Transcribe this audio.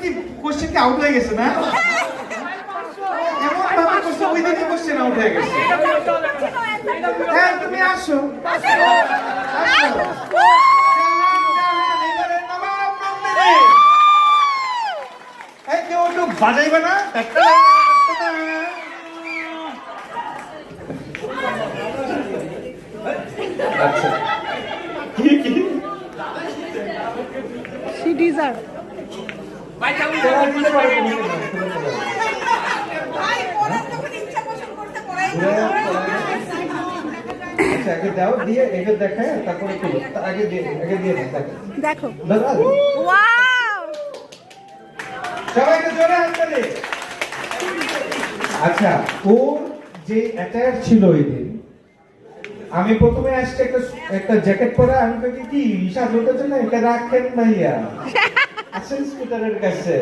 কি কোশ্চেন কি আউট হয়ে গেছে না? এমন ভাবে কোশ্চেন ওই দিনই কোশ্চেন আউট হয়ে গেছে। হ্যাঁ তুমি আসো। আসো। এবারে নবাব নন্দিনী। এই কেউ একটু বাজাইবে না? আচ্ছা কি কি She deserve. আচ্ছা আগে দাও দিয়ে এটা দেখায় তারপরে খুলো আগে দিয়ে দেখো। দাদা ওয়াও! সবাইকে জোরে হাত তালি। আচ্ছা ওর যে অ্যাটায়ার ছিল ওই দিন আমি প্রথমে আসছে একটা জ্যাকেট পরে আমি কই কি হিসাব হতে না এটা রাখেন ভাইয়া আসেন স্কুটারের কাছে